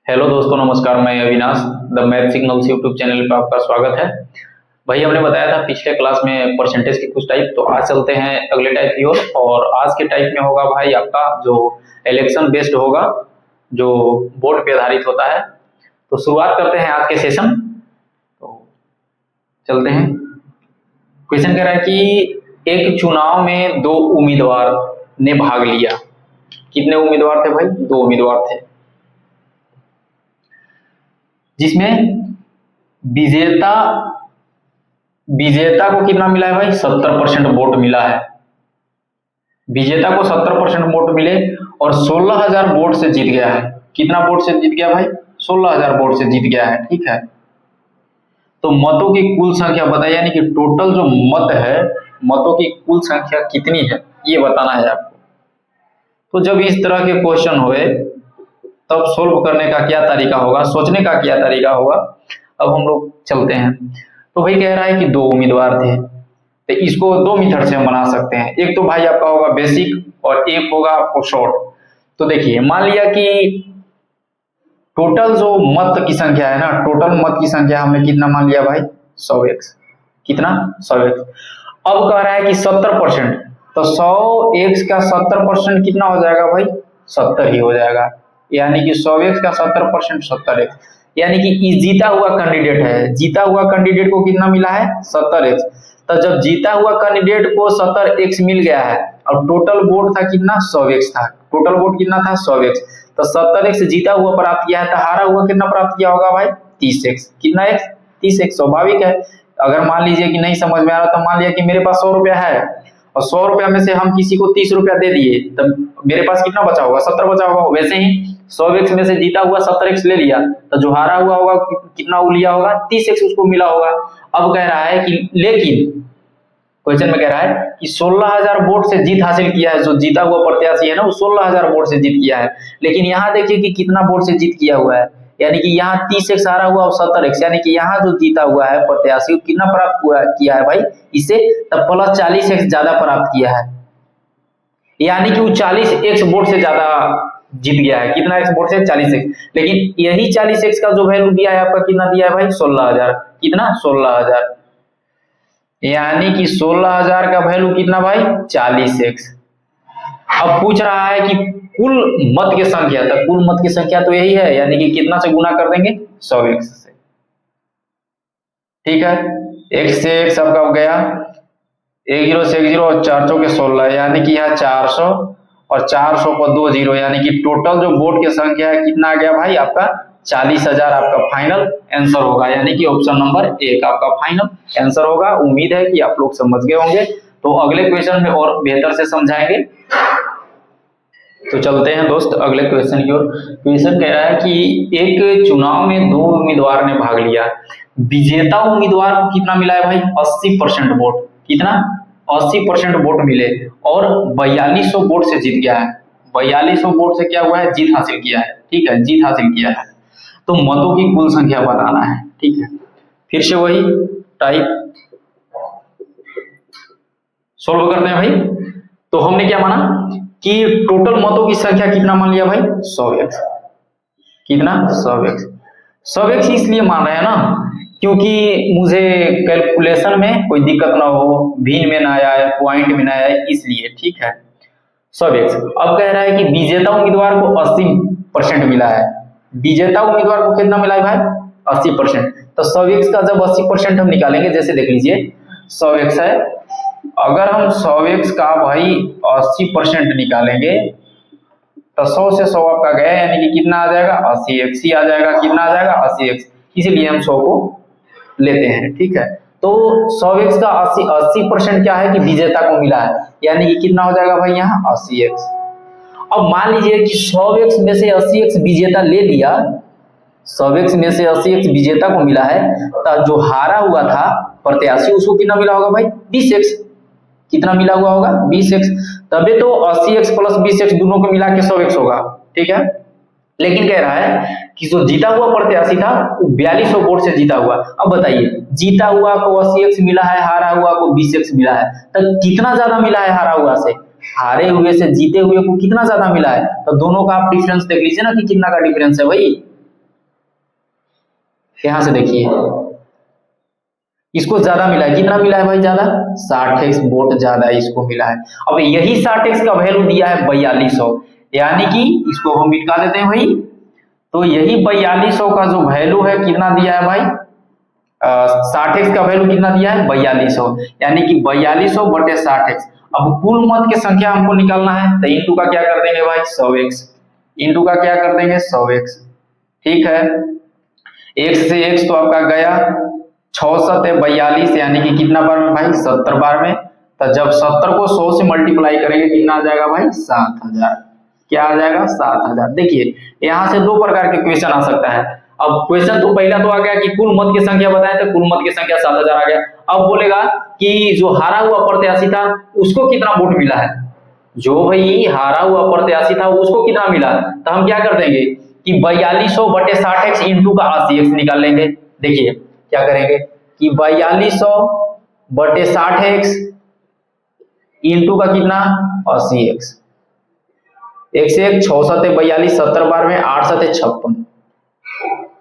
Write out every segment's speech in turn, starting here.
Hello दोस्तों, नमस्कार। मैं Avinash the math signals YouTube channel पर आपका स्वागत है। भाई हमने बताया था पिछले क्लास में परसेंटेज के कुछ टाइप, तो आज चलते हैं अगले टाइप की ओर। और आज के टाइप में होगा भाई आपका जो इलेक्शन बेस्ड होगा, जो वोट पे आधारित होता है। तो शुरुआत करते हैं आज के सेशन। तो चलते हैं। क्वेश्चन कह रहा है कि एक चुनाव में दो उम्मीदवार ने भाग लिया। कितने उम्मीदवार थे भाई? दो उम्मीदवार थे, जिसमें विजेता विजेता को कितना मिला है भाई? 70% वोट मिला है। विजेता को 70% वोट मिले और 16,000 वोट से जीत गया है। कितना वोट से जीत गया भाई? 16,000 वोट से जीत गया है। ठीक है, तो मतों की कुल संख्या बताइए, यानी कि टोटल जो मत है, मतों की कुल संख्या कितनी है ये बताना है आपको। तो जब इस तरह के क्वेश्चन हुए तब सोल्व करने का क्या तरीका होगा, सोचने का क्या तरीका होगा, अब हम लोग चलते हैं। तो भाई कह रहा है कि दो उम्मीदवार थे, तो इसको दो मेथड से हम बना सकते हैं। एक तो भाई आपका होगा बेसिक और एक होगा आपको शॉर्ट। तो देखिए, मान लिया कि टोटल जो मत की संख्या है ना, टोटल मत की संख्या हमने कितना मान लिया भाई? 100x। कितना? 100x। अब कह रहा है कि 70%, तो 100x का 70% कितना हो जाएगा भाई? 70 ही हो जाएगा। यानी कि 100x का 70% 70x, यानी कि जीता हुआ कैंडिडेट है। जीता हुआ कैंडिडेट को कितना मिला है? 70x। तो जब जीता हुआ कैंडिडेट को 70x मिल गया है और टोटल वोट था कितना? 100x था। टोटल वोट कितना था? 100x। तो 70x जीता हुआ प्राप्त किया है, तो हारा हुआ कितना प्राप्त किया होगा भाई? 30x। कितना x? 30x। स्वाभाविक है। अगर मान लीजिए कि नहीं समझ में आ रहा, तो मान लिया कि मेरे पास 100 रुपया है और 100 रुपया में से हम किसी को 30 रुपया दे दिए, तब मेरे पास कितना बचा होगा? 70 बचा होगा। वैसे ही 100x में से जीता हुआ 70x ले लिया, तो जो हारा हुआ होगा कितना वो लिया होगा? 30x उसको मिला होगा। अब कह रहा है कि लेकिन क्वेश्चन में कह रहा है कि 16,000 वोट से जीत हासिल किया है। जो जीता हुआ प्रत्याशी है ना, वो 16,000 वोट से जीत किया है। लेकिन यहाँ देखिए कि कितना वोट से जीत किया हुआ है, यानी कि यहाँ 30x हारा हुआ और 70x, यानी कि यहाँ जो जीता हुआ है प्रत्याशी वो कितना प्राप्त हुआ किया है भाई? इसे तब प्लस 40x ज्यादा प्राप्त किया है, यानी कि वो 40x वोट से ज्यादा जीत गया है। कितना x वोट से? 40x। लेकिन यही 40x का जो वैल्यू दिया है आपका, कितना दिया है भाई? 16,000। कितना? 16,000। यानी कि 16,000 का वैल्यू कितना भाई? 40x। अब पूछ रहा है कि कुल मत की संख्या, तो कुल मत की संख्या तो यही है, यानी कि कितना से गुना कर देंगे? 100x से। ठीक है, x से x आपका हो गया 1 0 से 1 0 और 4 4 के 16, यानी कि यहाँ 400 और 400 पर 2 0, यानी कि टोटल जो वोट की संख्या है कितना आ गया भाई आपका? 40,000 आपका फाइनल आंसर होगा, यानी कि ऑप्शन नंबर 1 आपका फाइनल आंसर होगा। उम्मीद है कि आप लोग समझ गए होंगे। तो अगले क्वेश्चन में और बेहतर से समझाएंगे। तो चलते हैं दोस्त अगले क्वेश्चन की ओर। क्वेश्चन कह रहा है कि एक चुनाव में दो उम्मीदवार ने भाग लिया। विजेता उम्मीदवार को कितना मिला है भाई? 80% वोट। कितना? 80% वोट मिले और 4200 वोट से जीत गया है। 4200 वोट से क्या हुआ है? जीत हासिल किया है। ठीक है, जीत हासिल किया है। तो मतों की कुल संख्या बताना है। ठीक है, फिर से वही टाइप सोल्व करते हैं भाई। तो हमने क्या माना कि टोटल मतों की संख्या कितना मान लिया भाई? 100x। कितना? 100x। 100x इसलिए मान रहे हैं ना क्योंकि मुझे कैलकुलेशन में कोई दिक्कत ना हो, भिन्न में ना आए, पॉइंट में ना आए, इसलिए। ठीक है, 100x। अब कह रहा है कि विजेता उम्मीदवार को 80% मिला है। विजेता उम्मीदवार को कितना मिला है भाई? 80%। तो 100x का जब 80% हम निकालेंगे, जैसे देख लीजिए 100x है, अगर हम 100x का भाई 80% निकालेंगे तो 100 से 100 आपका गया, यानी कि कितना आ जाएगा? 80x ही आ जाएगा। कितना आ जाएगा? 80x। इसीलिए हम 100 को लेते हैं। ठीक है, तो 100x का 80% क्या है कि विजेता को मिला है, यानी कि कितना हो जाएगा भाई यहाँ? 80x। अब मान लीजिए कि 100x में से 80x विजेता ले लिया, 100x में से 80x विजेता को मिला है, तो जो हारा हुआ था प्रत्याशी उसको कितना मिला होगा भाई? 20x। कितना मिला हुआ होगा? 20x। तबे तो 80x प्लस 20x दोनों को मिला के 100x होगा। ठीक है, लेकिन कह रहा है कि जो जीता हुआ प्रत्याशी था वो 4200 वोट से जीता हुआ। अब बताइए, जीता हुआ को 80x मिला है, हारा हुआ को 20x मिला है, तो कितना ज्यादा मिला है हारा हुआ से? हारे हुए से जीते हुए को कितना ज्यादा मिला है? तो दोनों का आप डिफरेंस देख लीजिए ना कि कितना का डिफरेंस है भाई। यहां से देखिए इसको ज्यादा मिला है, कितना मिला है भाई ज्यादा, 60x वोट ज्यादा इसको मिला है। अब यही 60x का वैल्यू दिया है 4200, यानी कि इसको हम मिटा देते हैं भाई, तो यही 4200 का जो वैल्यू है कितना दिया है भाई, 60x का वैल्यू कितना दिया है 4200, यानी कि 4200 बटे 60x। अब कुल मत की संख्या हमको निकालना है, तो इंटू का क्या कर देंगे भाई 100x, इंटू का क्या कर देंगे 100x, ठीक है। x से x तो आपका गया, 6 7 42, यानी कि कितना बार में भाई 70 बार में, तो जब 70 को 100 से मल्टीप्लाई करेंगे कितना आ जाएगा भाई 7000, क्या आ जाएगा 7000। देखिए यहाँ से दो प्रकार के क्वेश्चन आ सकता है। अब क्वेश्चन तो पहला तो आ गया कि कुल मत की संख्या बताएं, तो कुल मत की संख्या 7000 आ गया। अब बोलेगा कि जो हारा हुआ प्रत्याशी था उसको कितना वोट मिला है, जो भाई हारा हुआ प्रत्याशी था उसको कितना मिला, तो हम क्या कर देंगे कि 4200 बटे 60x इंटू का 80x निकाल लेंगे। देखिए क्या करेंगे कि 4200 बटे 60x इंटू का कितना 80x, एक से एक 6 7 42, 70 बार में 8 7 56,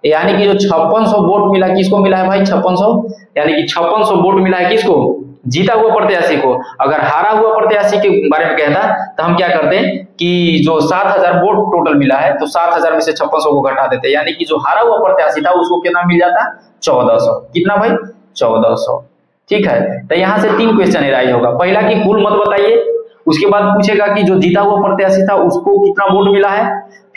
यानी कि जो 5600 वोट मिला किसको मिला है भाई 5600, यानी कि 5600 वोट मिला है किसको, जीता हुआ प्रत्याशी को। अगर हारा हुआ प्रत्याशी के बारे में कहता तो हम क्या करते हैं कि जो 7000 वोट टोटल मिला है, तो 7000 में से 5600 को घटा देते, यानी कि जो हारा हुआ प्रत्याशी था उसको कितना मिल जाता 1400, कितना भाई 1400, ठीक है। तो यहाँ से 3 क्वेश्चन एराइज होगा, पहला कि कुल मत बताइए, उसके बाद पूछेगा कि जो जीता हुआ प्रत्याशी था उसको कितना वोट मिला है,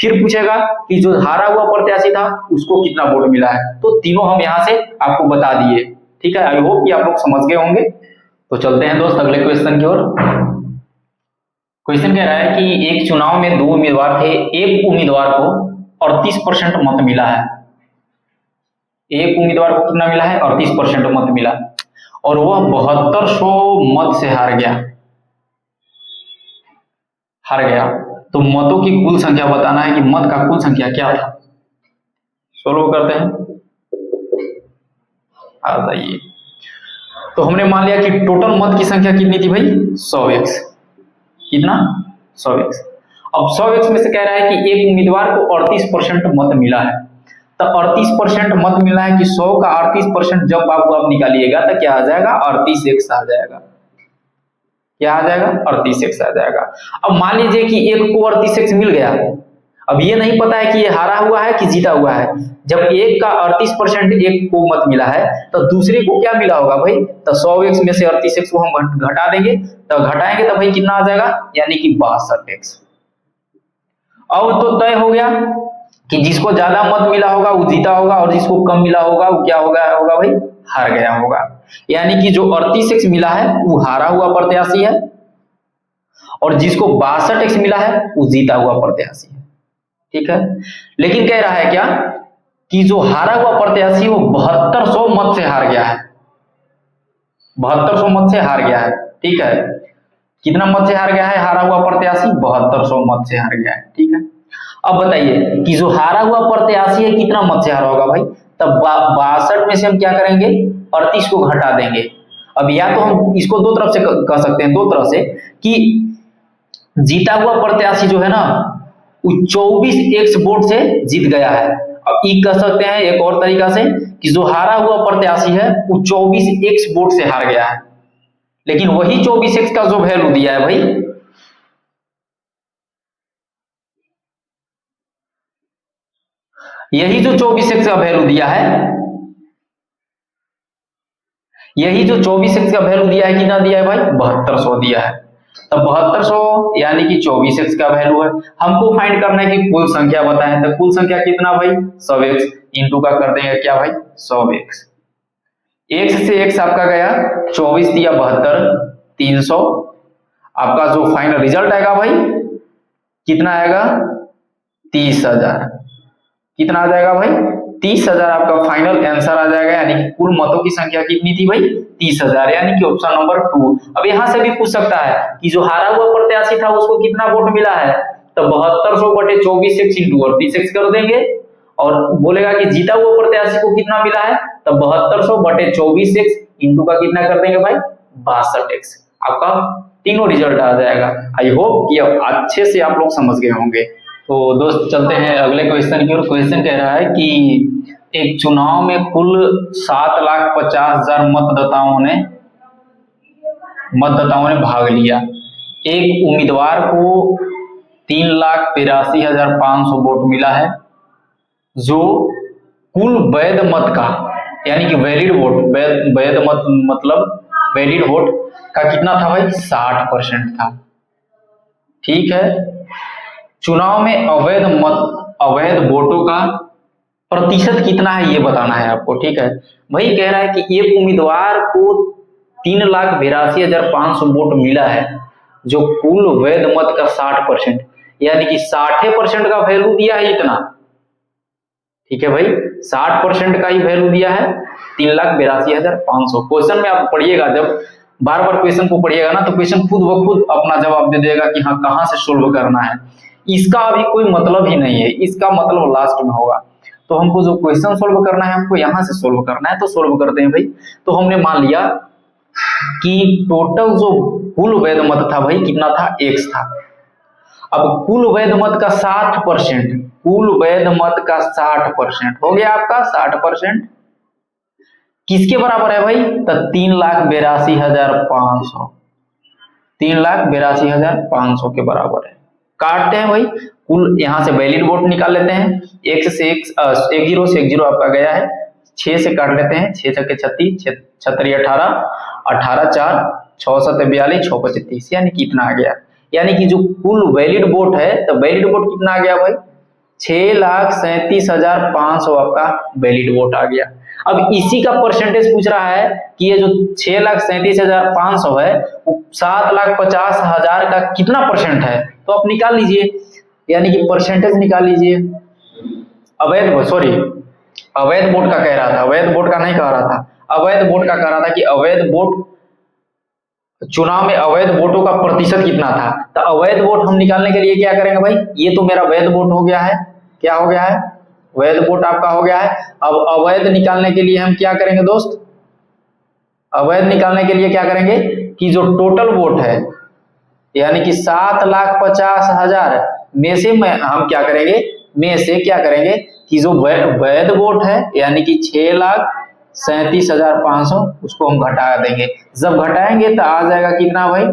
फिर पूछेगा कि जो हारा हुआ प्रत्याशी था उसको कितना वोट मिला है। तो तीनों हम यहाँ से आपको बता दिए, ठीक है। आई होप कि आप लोग समझ गए होंगे। तो चलते हैं दोस्त अगले क्वेश्चन की ओर। क्वेश्चन कह रहा है कि एक चुनाव में 2 उम्मीदवार थे, एक उम्मीदवार को 38% मत मिला है, एक उम्मीदवार को कितना मिला है 38% मत मिला, और वह 7200 मत से हार गया। तो मतों की कुल संख्या बताना है कि मत का कुल संख्या क्या था। सोल्व करते हैं, आ जाइए। तो हमने मान लिया कि टोटल मत की संख्या कितनी थी भाई 100x, कितना 100x। अब 100x में से कह रहा है कि एक उम्मीदवार को 38% मत मिला है, तो 38% मत मिला है कि 100 का 38% जब बाबू आप निकालिएगा तो क्या आ जाएगा 38x आ जाएगा, क्या आ जाएगा 38x आ जाएगा। अब मान लीजिए कि एक को 38x मिल गया, अब ये नहीं पता है कि ये हारा हुआ है कि जीता हुआ है। जब एक का 38% एक को मत मिला है तो दूसरे को क्या मिला होगा भाई, तो 100x में से 38x को हम घटा देंगे, तो घटाएंगे तो भाई कितना आ जाएगा, यानी कि 62x। अब तो तय हो गया कि जिसको ज्यादा मत मिला होगा वो जीता होगा, और जिसको कम मिला होगा वो क्या होगा भाई हार गया होगा। यानी कि जो 38x मिला है वो हारा हुआ प्रत्याशी है, और जिसको 62x मिला है वो जीता हुआ प्रत्याशी है, ठीक है। लेकिन कह रहा है क्या कि जो हारा हुआ प्रत्याशी वो 7200 मत से हार गया है, 7200 मत से हार गया है, ठीक है। कितना मत से हार गया है हारा हुआ प्रत्याशी, 7200 मत से हार गया है, ठीक है। अब बताइए कि जो हारा हुआ प्रत्याशी है कितना मत से हारा होगा भाई, तब 62 में से हम क्या करेंगे 38 को घटा देंगे। अब या तो हम इसको दो तरफ से कह सकते हैं, दो तरफ से कि जीता हुआ प्रत्याशी जो है ना वो 24x वोट से जीत गया है। अब ये कह सकते हैं एक और तरीका से कि जो हारा हुआ प्रत्याशी है वो 24x वोट से हार गया है, लेकिन वही 24x का जो वैल्यू दिया है भाई, यही जो 24x का वैल्यू दिया है, यही जो 24x का वैल्यू दिया है कितना दिया है भाई 7200 दिया है। तो 7200 यानी कि 24x का वैल्यू है। हमको फाइंड करना है कि कुल संख्या बताएं, तो कुल संख्या कितना भाई 100x, इंटू का कर देंगे क्या भाई 100x, x से x आपका गया 24 दिया 72, 300। आपका जो फाइनल रिजल्ट आएगा भाई कितना आएगा 30,000, कितना आ जाएगा भाई 30,000 आपका फाइनल आंसर आ जाएगा। यानी कि कुल मतों की संख्या कितनी थी भाई 30,000, यानी कि ऑप्शन नंबर 2। अब यहां से भी पूछ सकता है कि जो हारा हुआ प्रत्याशी था उसको कितना वोट मिला है, तो 7200 बटे 24x इंटू 38x कर देंगे, और बोलेगा कि जीता हुआ प्रत्याशी को कितना मिला है, तो 7200 बटे 24x इंटू का कितना कर देंगे भाई 62x। आपका तीनों रिजल्ट आ जाएगा। आई होप कि अब अच्छे से आप लोग समझ गए होंगे। तो दोस्त चलते हैं अगले क्वेश्चन की ओर। क्वेश्चन कह रहा है कि एक चुनाव में कुल 7,50,000 मतदाताओं ने भाग लिया। एक उम्मीदवार को 3,82,500 वोट मिला है, जो कुल वैध मत का यानी कि वैलिड वोट, वैध मत मतलब वैलिड वोट का कितना था भाई? 60% था। ठीक है, चुनाव में अवैध वोटों का प्रतिशत कितना है ये बताना है आपको। ठीक है, वही कह रहा है कि एक उम्मीदवार को 3,82,500 वोट मिला है, जो कुल वैध मत का 60% यानी कि 60% का वैल्यू दिया है इतना। ठीक है भाई, 60% का ही वैल्यू दिया है 3,82,500। क्वेश्चन में आप पढ़िएगा, जब बार बार क्वेश्चन को पढ़िएगा ना तो क्वेश्चन खुद ब खुद अपना जवाब दे देगा कि हाँ कहाँ से सोल्व करना है। इसका अभी कोई मतलब ही नहीं है, इसका मतलब लास्ट में होगा। तो हमको जो क्वेश्चन सोल्व करना है हमको यहाँ से सोल्व करना है, तो सोल्व करते हैं भाई। तो हमने मान लिया कि टोटल जो कुल वैध मत था भाई कितना था? x था। अब कुल वैध मत का 60%, कुल वैध मत का 60% हो गया आपका 60%। किसके बराबर है भाई? तो 3,82,500, 3,82,500 के बराबर है। काटते हैं भाई, कुल यहाँ से वैलिड वोट निकाल लेते हैं। एक से एक जीरो से एक जीरो आपका गया है, 6 से काट लेते हैं, 6 छक्के 36, 6 18, 18 4, 6 7 42, 6 5 30, यानी कि इतना आ गया। यानी कि जो कुल वैलिड वोट है, तो वैलिड वोट कितना आ गया भाई? 6,37,500 आपका वैलिड वोट आ गया। अब इसी का परसेंटेज पूछ रहा है कि ये जो 6,37,500 है वो 7,50,000 का कितना परसेंट है, तो आप निकाल लीजिए, यानी कि परसेंटेज निकाल लीजिए। अवैध वोट का कह रहा था, अवैध वोट का नहीं कह रहा था, अवैध वोट का कह रहा था कि अवैध वोट, चुनाव में अवैध वोटों का प्रतिशत कितना था। तो अवैध वोट हम निकालने के लिए क्या करेंगे भाई? ये तो मेरा वैध वोट हो गया है, क्या हो गया है? वैध वोट आपका हो गया है। अब अवैध निकालने के लिए हम क्या करेंगे दोस्त? अवैध निकालने के लिए क्या करेंगे कि जो टोटल वोट है यानी कि 7,50,000 में से हम क्या करेंगे, में से क्या करेंगे कि जो वैध वोट है यानी कि 6,37,500 उसको हम घटा देंगे। जब घटाएंगे तो आ जाएगा कितना भाई?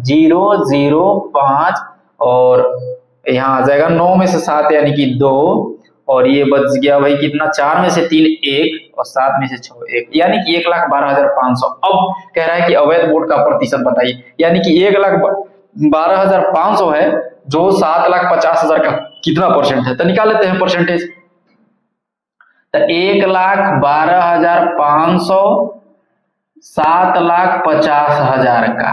0,05 और यहाँ आ जाएगा 9 में से 7 यानी कि 2, और ये बच गया भाई कितना? 4 में से 3 1 और 7 में से 6 1, यानी कि 1,12,500। अब कह रहा है कि अवैध वोट का प्रतिशत बताइए, यानी कि 1,12,500 है जो 7,50,000 का कितना परसेंट है, तो निकाल लेते हैं परसेंटेज। तो 1,12,500 7,50,000 का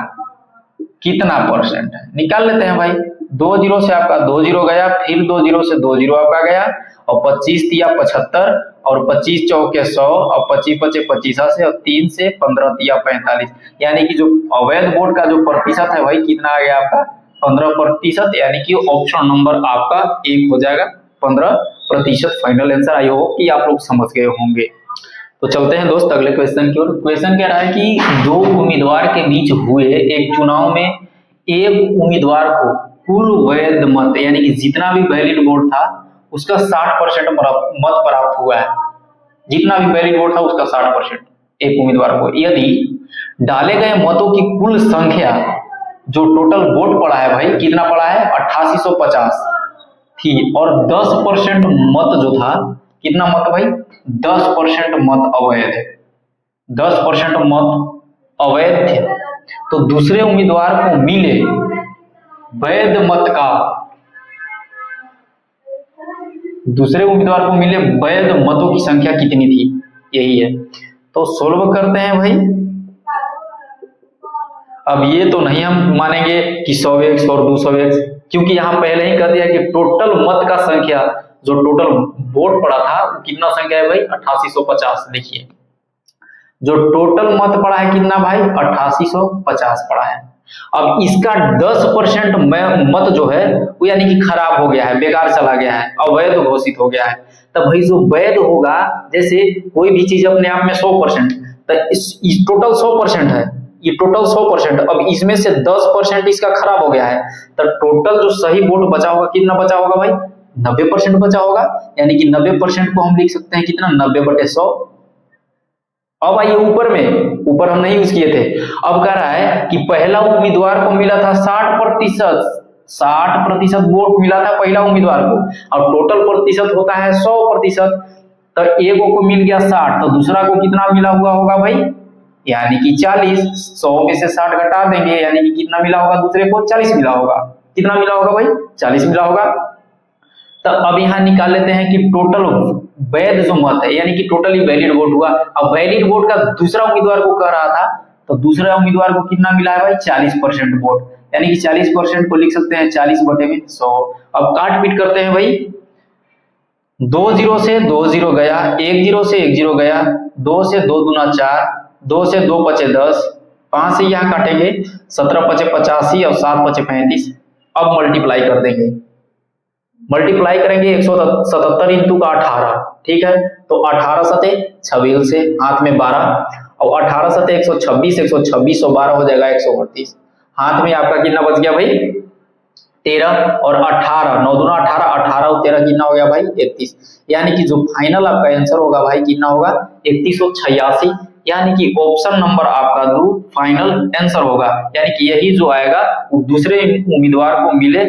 कितना परसेंट है, निकाल लेते हैं भाई। 2 जीरो से आपका 2 जीरो गया, फिर 2 जीरो से 2 जीरो आपका गया, और 25 तिया 75, और 25 चौके 100, और 25 पचे 25 और 3 से 15 तिया 45, यानी कि जो अवैध वोट का जो प्रतिशत है भाई कितना आ गया आपका? 15%, यानी कि ऑप्शन नंबर आपका 1 हो जाएगा, 15%। Final answer. आई होप कि आप लोग समझ गए होंगे। तो चलते हैं दोस्त अगले क्वेश्चन की ओर। क्वेश्चन कह रहा है कि दो उम्मीदवार के बीच हुए एक चुनाव में एक उम्मीदवार को कुल वैध मत यानी कि जितना भी वैलिड वोट था उसका 60% मत प्राप्त हुआ है। जितना भी वैलिड वोट था उसका 60% एक उम्मीदवार को। यदि डाले गए मतों की कुल संख्या जो टोटल वोट पड़ा है भाई कितना पड़ा है? 8850 थी, और 10% मत जो था, कितना मत भाई? 10% मत अवैध है, 10% मत अवैध थे। तो दूसरे उम्मीदवार को मिले वैध मत का, दूसरे उम्मीदवार को मिले वैध मतों की संख्या कितनी थी, यही है। तो सोल्व करते हैं भाई। अब ये तो नहीं हम मानेंगे कि 100x और 200x, क्योंकि यहां पहले ही कह दिया कि टोटल मत का संख्या जो टोटल वोट पड़ा था कितना संख्या है भाई? 8850। देखिए जो टोटल मत पड़ा है कितना भाई? 8850 पड़ा है। अब इसका 10% मत जो है वो यानी कि खराब हो गया है, बेकार चला गया है, अवैध घोषित हो गया है। तब भाई जो वैध होगा, जैसे कोई भी चीज अपने आप में 100%, तो इस टोटल 100% है, ये टोटल 100%। अब इसमें से 10% इसका खराब हो गया है, तो टोटल जो सही वोट बचा होगा कितना बचा होगा भाई? 90% बचा होगा, यानी कि 90% को हम लिख सकते हैं कितना, 90/100। अब आइए ऊपर हम नहीं यूज किए थे। अब कह रहा है कि पहला उम्मीदवार को मिला था 60% वोट मिला था पहला उम्मीदवार को, और टोटल प्रतिशत होता है 100%। तो एक को मिल गया 60, तो दूसरा को कितना मिला हुआ होगा भाई, यानी कि 40। 100 में से 60 घटा देंगे, यानी कि कितना मिला होगा दूसरे को, 40 मिला होगा। कितना मिला होगा भाई, 40 मिला होगा। तो अब यहाँ निकाल लेते हैं कि टोटल वैध जो मत है, यानी कि टोटली वैलिड वोट हुआ। अब वैलिड वोट का दूसरा उम्मीदवार को कह रहा था, तो दूसरा उम्मीदवार को कितना मिला है भाई, 40% वोट, यानी कि 40% को लिख सकते हैं 40/100। अब काट पीट करते हैं भाई, 2 0 से 2 0 गया, 1 0 से 1 0 गया, 2 से 2 दूना 4, 2 से 2 पचे 10, 5 से यहाँ काटेंगे 17 पचे 85 और 7 पचे 35। अब मल्टीप्लाई कर देंगे, मल्टीप्लाई करेंगे 177 इंटू का 18, ठीक है। तो 18 सते 26 से हाथ में 12, और 18 सते 126, 126 और 12 हो जाएगा 138। हाथ में आपका कितना बच गया भाई, 13 और 18, 9 दूना 18, 18 और 13 कितना हो गया भाई, 31। यानी कि जो फाइनल आपका आंसर होगा भाई कितना होगा, 3186, यानी कि ऑप्शन नंबर आपका जो फाइनल आंसर होगा, यानी कि यही जो आएगा वो दूसरे उम्मीदवार को मिले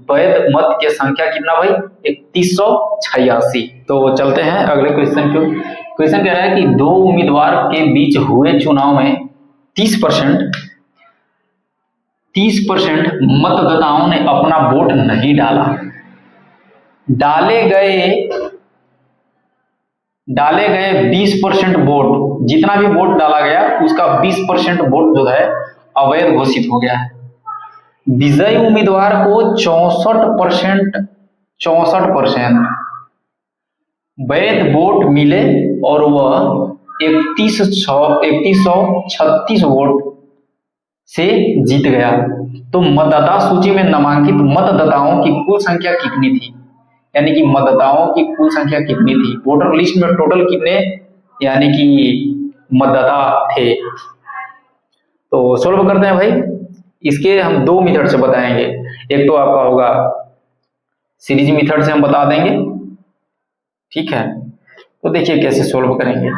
वैध मत की संख्या कितना भाई, 3186। तो चलते हैं अगले क्वेश्चन को। क्वेश्चन कह रहा है कि दो उम्मीदवार के बीच हुए चुनाव में 30% मतदाताओं ने अपना वोट नहीं डाला। डाले गए 20% वोट, जितना भी वोट डाला गया उसका 20% वोट जो है अवैध घोषित हो गया है। विजयी उम्मीदवार को 64% वैध वोट मिले और वह 3136 वोट से जीत गया। तो मतदाता सूची में नामांकित मतदाताओं की कुल संख्या कितनी थी, यानी कि मतदाताओं की कुल संख्या कितनी थी, वोटर लिस्ट में टोटल कितने यानी कि मतदाता थे। तो सोल्व करते हैं भाई। इसके हम दो मेथड से बताएंगे, एक तो आपका होगा सीरीज मेथड से हम बता देंगे, ठीक है। तो देखिए कैसे सोल्व करेंगे।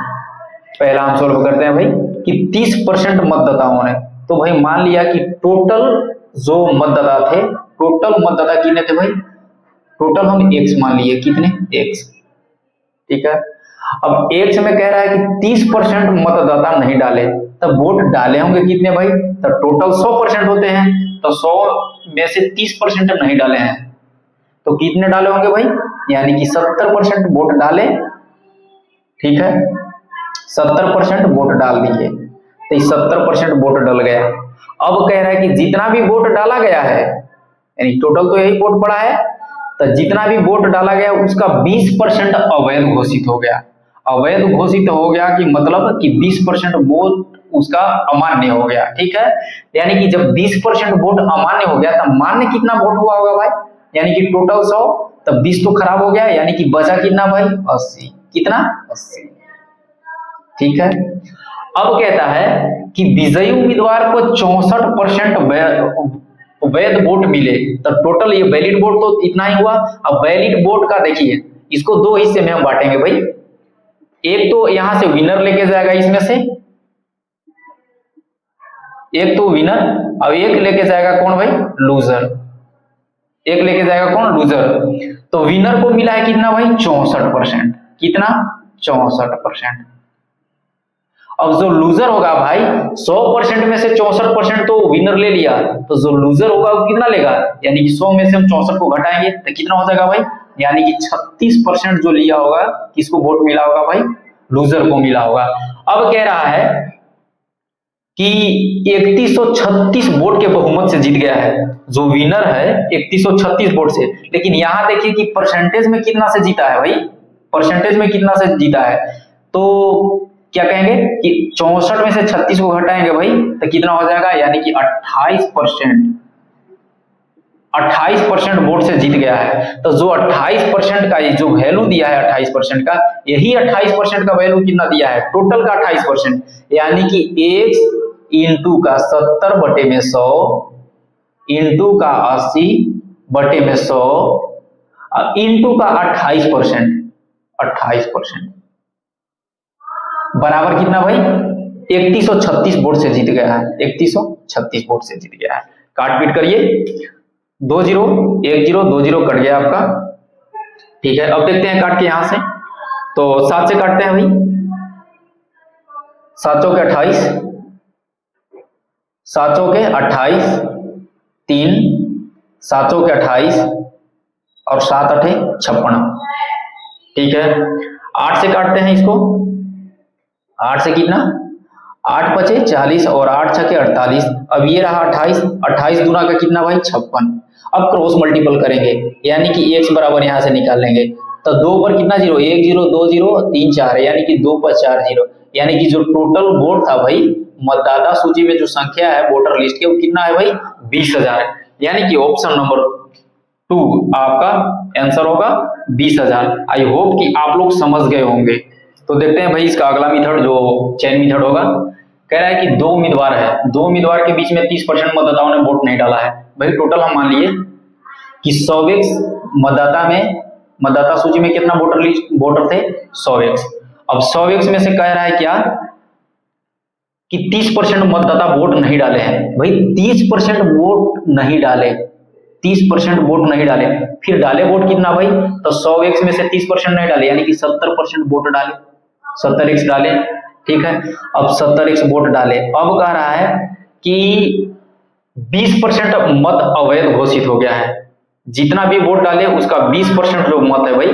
पहला हम सोल्व करते हैं भाई कि 30% मतदाताओं ने, तो भाई मान लिया कि टोटल जो मतदाता थे, टोटल मतदाता कितने थे भाई, टोटल हम x मान लिए, कितने x, ठीक है। अब x में कह रहा है कि 30% मतदाता नहीं डाले, तब वोट डाले होंगे कितने भाई, तो टोटल 100% होते हैं, तो 100 में से 30% नहीं डाले हैं, तो कितने डाले होंगे भाई, यानी कि 70% वोट डाले, ठीक है। 70% वोट डाल दिए, तो 70% वोट डल गया। अब कह रहा है कि जितना भी वोट डाला गया है, यानी टोटल तो यही वोट पड़ा है, तो जितना भी वोट डाला गया उसका 20% अवैध घोषित हो गया। अवैध घोषित हो गया कि मतलब कि 20% वोट उसका अमान्य हो गया, ठीक है। यानी कि जब 20% वोट अमान्य हो गया तब मान्य कितना वोट हुआ होगा भाई, यानी कि टोटल 100, तब 20 तो खराब हो गया, यानी कि बचा कितना भाई, 80। कितना, 80, ठीक है। अब कहता है कि विजयी उम्मीदवार को 64% वैध वोट मिले, तो टोटल ये वैलिड वोट तो इतना ही हुआ। अब वैलिड वोट का देखिए, इसको दो हिस्से में हम बांटेंगे भाई। एक तो यहां से विनर लेके जाएगा, इसमें से एक तो विनर, अब एक लेके जाएगा कौन भाई, लूजर। एक लेके जाएगा कौन, लूजर। तो विनर को मिला है कितना भाई, 64%। कितना, 64%। अब जो लूजर होगा भाई, 100% में से 64% तो विनर ले लिया, तो जो लूजर होगा वो कितना लेगा, यानी कि 100 में से हम 64 को घटाएंगे तो कितना हो जाएगा भाई, यानी कि 36% जो लिया होगा, किसको वोट मिला होगा भाई, लूजर को मिला होगा। अब कह रहा है कि 3136 वोट के बहुमत से जीत गया है, जो विनर है 3136 वोट से। लेकिन यहां देखिए कि परसेंटेज में कितना से जीता है भाई, परसेंटेज में कितना से जीता है, तो क्या कहेंगे कि 64 में से 36 को घटाएंगे भाई तो कितना हो जाएगा, यानी कि 28% वोट से जीत गया है। तो जो 28% का ये जो वैल्यू दिया है 28% का, यही 28% का वैल्यू कितना दिया है, टोटल का 28%, यानी कि x इंटू का 70/100 इंटू का 80/100 अब इंटू का 28%, 28% बराबर कितना भाई 3136 वोट से जीत गया है, 3136 वोट से जीत गया है। काट पीट करिए, 2 0 1 0 2 0 कट गया आपका। ठीक है, अब देखते हैं काट के यहां से, तो 7 से काटते हैं भाई, 7 चौके 28, 7 चौके 28, 3 7 चौके 28 और 7 8 56। ठीक है, 8 से काटते हैं इसको, 8 से कितना 8 5 40 और 8 6 48। अब ये रहा 28, 28 दूना का कितना भाई 56। अब क्रॉस मल्टीपल करेंगे, यानी कि x बराबर यहां से निकाल लेंगे, तो 2 पर कितना जीरो, 1 0 2 0 3 4 है, यानी कि 2 पर 4 0, यानी कि जो टोटल वोट था भाई मतदाता सूची में जो संख्या है वोटर लिस्ट के, वो कितना है भाई 20,000, यानी कि ऑप्शन नंबर 2 आपका आंसर होगा 20,000। आई होप कि आप लोग समझ गए होंगे। तो देखते हैं भाई इसका अगला मेथड जो चेन मेथड होगा। कह रहा है कि 2 उम्मीदवार है, 2 उम्मीदवार के बीच में 30% मतदाताओं ने वोट नहीं डाला है। भाई टोटल हम मान लिए कि 100x मतदाता सूची में कितना वोटर थे 100x। अब 100x में से कह रहा है क्या कि 30% मतदाता वोट नहीं डाले हैं। भाई 30% वोट नहीं डाले, 30% वोट नहीं डाले, फिर डाले वोट कितना भाई, तो 100x में से 30% नहीं डाले, यानी कि 70% वोट डाले, 70x डाले। ठीक है, अब 70x वोट डाले। अब कह रहा है कि 20% मत अवैध घोषित हो गया है, जितना भी वोट डाले उसका 20% जो मत है भाई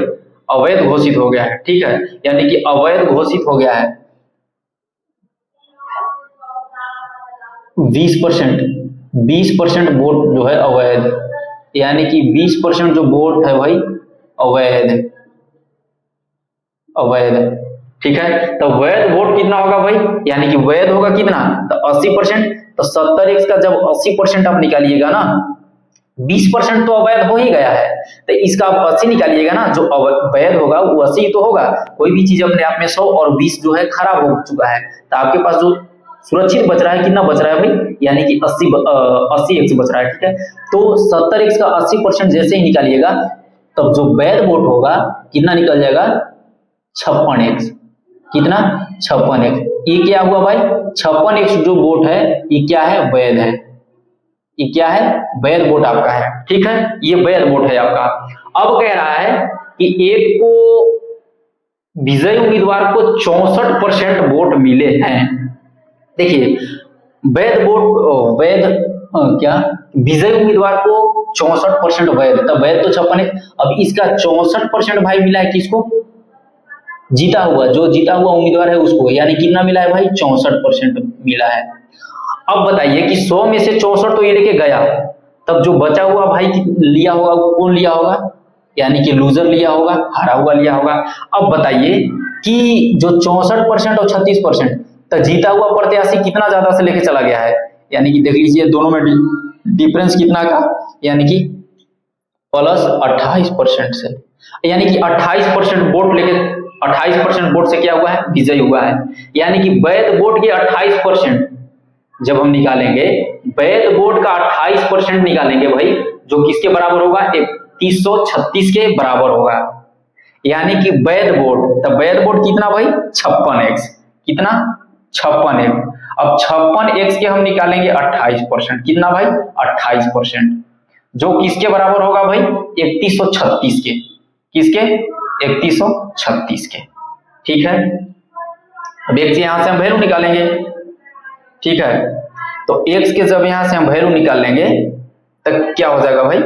अवैध घोषित हो गया है। ठीक है, यानी कि अवैध घोषित हो गया है 20% वोट जो है अवैध, यानी कि 20% जो वोट है भाई अवैध। ठीक है, तो वैध वोट कितना होगा भाई, यानी कि वैध होगा कितना, तो 80%। तो 70x का जब 80% आप निकालिएगा ना, 20% तो अवैध हो ही गया है, तो इसका आप 80 निकालिएगा ना, जो अवैध होगा वो 80 तो होगा। कोई भी चीज अपने आप में 100 और 20 जो है खराब हो चुका है, तो आपके पास जो सुरक्षित बच रहा है कितना बच रहा है भाई, यानी कि 80x बच रहा है। ठीक है, तो 70x का 80% जैसे ही निकालिएगा तब जो वैध वोट होगा कितना निकल जाएगा 56x। कितना 56x। ये क्या हुआ भाई 56x जो वोट है ये क्या है वैध है, ये क्या है वैध वोट आपका है। ठीक है, ये वैध वोट है आपका। अब कह रहा है कि एक को विजयी उम्मीदवार को 64% वोट मिले हैं। देखिए वैध वोट क्या विजयी उम्मीदवार को 64% वैध, तब वैध तो 56। अब इसका 64% भाई मिला है किसको, जीता हुआ, जो जीता हुआ उम्मीदवार है उसको, यानी कितना मिला है भाई 64% मिला है। अब बताइए कि 100 में से 64 तो ये लेके गया, तब जो बचा हुआ भाई लिया होगा कौन लिया होगा, यानी कि लूजर लिया होगा, हारा हुआ लिया होगा। अब बताइए कि जो 64% और 36%, तो जीता हुआ प्रत्याशी कितना ज्यादा से लेके चला गया है, यानी कि देख लीजिए दोनों में डिफरेंस कितना का, यानी कि प्लस 28% से, यानी कि 28% वोट लेके 28% वोट से क्या हुआ है विजयी हुआ है। यानी कि वैध वोट के 28% जब हम निकालेंगे, वैध वोट का 28% निकालेंगे भाई, जो किसके बराबर होगा 3136 के बराबर होगा, यानी कि वैध वोट। तब वैध वोट कितना भाई 56x, कितना 56x। अब 56x के हम निकालेंगे 28%, कितना भाई 28%, जो किसके बराबर होगा भाई 3136 के, किसके 3136 के। ठीक है, अब x यहां से हम वैल्यू निकालेंगे। ठीक है, तो x के जब यहां से हम वैल्यू निकाल लेंगे तो क्या हो जाएगा भाई,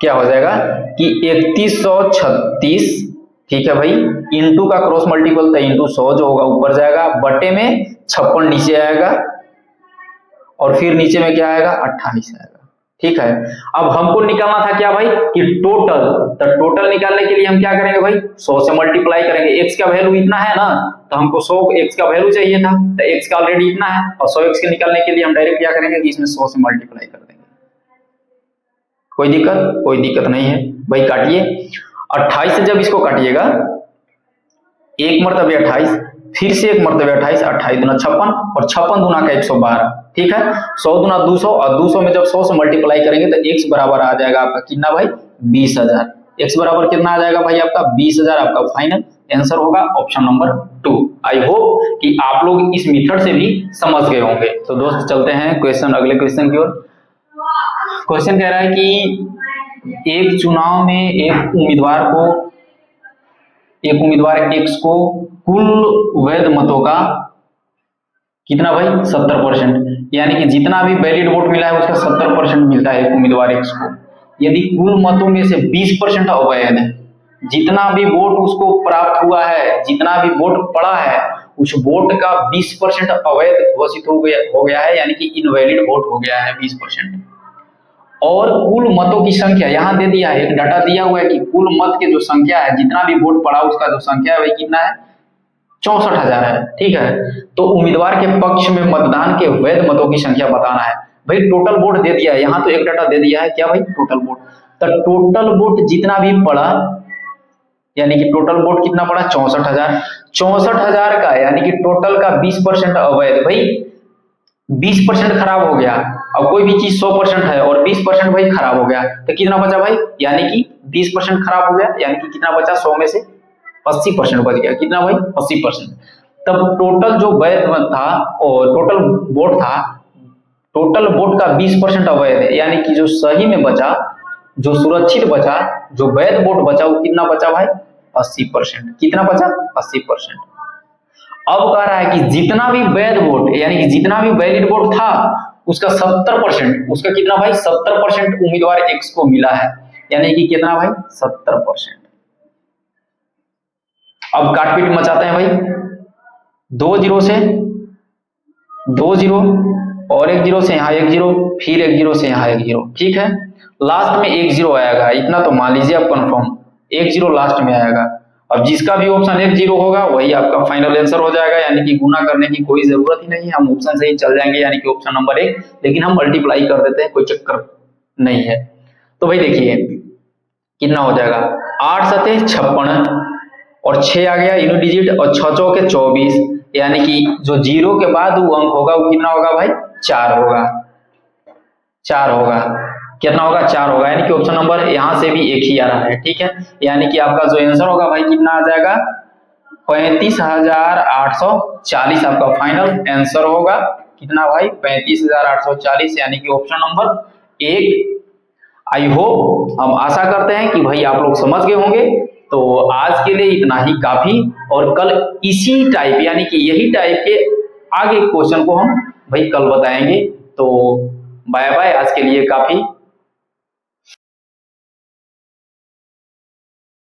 क्या हो जाएगा कि 3136, ठीक है भाई, इंटू का क्रॉस मल्टीपल, तो इंटू 100 जो होगा ऊपर जाएगा, बटे में 56 नीचे आएगा, और फिर नीचे में क्या आएगा 28 आएगा। ठीक है, अब हमको निकालना था क्या भाई कि टोटल, तो टोटल निकालने के लिए हम क्या करेंगे भाई 100 से मल्टीप्लाई करेंगे। x का वैल्यू इतना है ना, तो हमको 100x का वैल्यू चाहिए था, तो x का ऑलरेडी इतना है, और 100x के निकालने के लिए हम डायरेक्ट क्या करेंगे कि इसमें 100 से मल्टीप्लाई कर देंगे। कोई दिक्कत, कोई दिक्कत नहीं है भाई। काटिए 28 से जब इसको काटिएगा, एक मरतबे 28, फिर से एक मरतबे 28, 28 दूना 56 और 56 दूना का 112। ठीक है, 100 दूना 200, और 200 में जब 100 से मल्टीप्लाई करेंगे तो x बराबर आ जाएगा आपका कितना भाई 20,000। x बराबर कितना आ जाएगा भाई आपका 20,000, आपका फाइनल आंसर होगा ऑप्शन नंबर 2। आई होप कि आप लोग इस मेथड से भी समझ गए होंगे। तो दोस्त चलते हैं क्वेश्चन, अगले क्वेश्चन की ओर। क्वेश्चन कह रहा है कि एक चुनाव में एक उम्मीदवार X को कुल वैध मतों का कितना भाई 70%, यानी कि जितना भी वैलिड वोट मिला है उसका 70% मिलता है उम्मीदवार X को। यदि कुल मतों में से 20% अवैध है, जितना भी वोट उसको प्राप्त हुआ है, जितना भी वोट पड़ा है, उस वोट का 20% अवैध घोषित हो गया है, यानी कि इनवैलिड वोट हो गया है 20%। और कुल मतों की संख्या यहाँ दे दिया है, एक डाटा दिया हुआ है कि कुल मत के जो संख्या है, जितना भी वोट पड़ा उसका जो संख्या है वही कितना है 64,000 है। ठीक है, तो उम्मीदवार के पक्ष में मतदान के वैध मतों की संख्या बताना है। भाई टोटल वोट दे दिया है, यहाँ तो एक डाटा दे दिया है, क्या भाई टोटल वोट। तो टोटल वोट जितना भी पड़ा, यानी कि टोटल वोट कितना पड़ा 64,000। 64,000 का यानी कि टोटल का 20% अवैध, भाई 20% खराब हो गया। अब कोई भी चीज 100% है और 20% भाई खराब हो गया, तो कितना बचा भाई, यानी कि 20% खराब हो गया, यानी कि कितना बचा 100 में से 80% बच गया। कितना भाई 80%। तब टोटल जो वैध था और टोटल वोट था, टोटल वोट का 20% अवैध है, यानी कि जो सही में बचा, जो सुरक्षित बचा, जो वैध वोट बचा वो कितना बचा भाई 80%। कितना बचा 80%। अब कह रहा है कि जितना भी वैध वोट यानी कि जितना भी वैलिड वोट था उसका 70%, उसका कितना भाई 70% उम्मीदवार X को मिला है, यानी कि कितना भाई 70%। अब काटपीट मचाते हैं भाई, 2 जीरो से 2 जीरो और 1 जीरो से यहाँ 1 जीरो, फिर 1 जीरो से यहाँ 1 जीरो। ठीक है, लास्ट में 1 जीरो आएगा, इतना तो मान लीजिए आप कंफर्म, 1 जीरो लास्ट में आएगा। अब जिसका भी ऑप्शन 1 जीरो होगा वही आपका फाइनल आंसर हो जाएगा, यानी कि गुना करने की कोई जरूरत ही नहीं है, हम ऑप्शन से ही चल जाएंगे, यानी कि ऑप्शन नंबर 1, लेकिन हम मल्टीप्लाई कर देते हैं, कोई चक्कर नहीं है। तो भाई देखिए कितना हो जाएगा, 8 सते 56 और 6 आ गया यूनिट डिजिट, और 6 चौके 24, यानी कि जो जीरो के बाद वो अंक होगा वो कितना होगा भाई 4 होगा। 4 होगा, कितना होगा 4 होगा, यानी कि ऑप्शन नंबर यहां से भी एक ही आ रहा है। ठीक है, यानी कि आपका जो आंसर होगा भाई कितना आ जाएगा 35,840 आपका फाइनल आंसर होगा। कितना भाई 35,840, यानी कि ऑप्शन नंबर 1। आई होप, हम आशा करते हैं कि भाई आप लोग समझ गए होंगे। तो आज के लिए इतना ही काफी, और कल इसी टाइप यानी कि यही टाइप के आगे क्वेश्चन को हम भाई कल बताएंगे। तो बाय बाय, आज के लिए काफी।